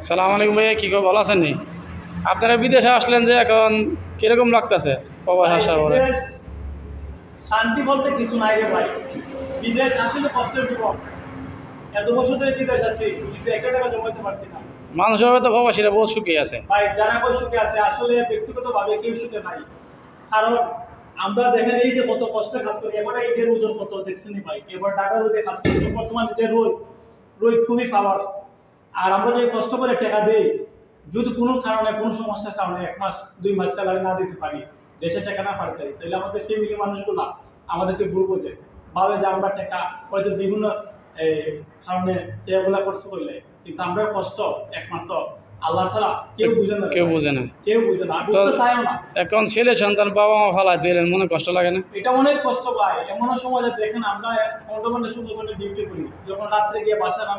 সালাম আলাইকুম ভাইয়া, কী খবর, ভালো আছেন নি? আপনারা বিদেশে আসলেন যে এখন কিরকম লাগতেছে প্রবাস আসার পরে? বিদেশ শান্তি বলতে কিছু নাই রে ভাই। বিদেশ আসলে কষ্টের জীবন। এত বছর ধরে বিদেশ আছি, কিন্তু একটা টাকা জমাতে পারছি না। মানুষের তো প্রবাসীরা বহুত সুখী আছে। ভাই যারা কই সুখে আছে, আসলে ব্যক্তিগতভাবে কেউ সুখে নাই। কারণ আমরা দেখেন এই যে কত কষ্টে কাজ করি, এবারে ঈদের ওজন কত দেখছেন ভাই, এবার টাকা রোদে কাজ করছি, বর্তমানে যে রোদ, রোদ খুবই খাবার। আর আমরা যে কষ্ট করে টাকা দিই, যদি কোনো কারণে কোনো সমস্যার কারণে 1 মাস 2 মাস স্যালারি না দিতে পারি, দেশে টাকা না পাঠাতে পারি, তাহলে আমাদের ফ্যামিলি মানুষগুলা আমাদেরকে ভুলবো যে ভাবে যে আমরা টাকা হয়তো বিভিন্ন এই কারণে টাকাগুলা খরচ করলে, কিন্তু আমরা কষ্ট একমাত্র আল্লাহ ছাড়া কেউ বুঝে না রে কেউ ভাই। বুঝে না। কেউ বুঝে না, আর বুঝতে চাইও না। এখন ছেলে সন্তান বাবা মা ফালা জেলেন, মনে কষ্ট লাগে না? এটা অনেক কষ্ট পায়। এমনও সময় যে দেখেন আমরা 15 ঘন্টা 16 ঘন্টা ডিউটি করি, যখন রাত্রে গিয়ে বাসায়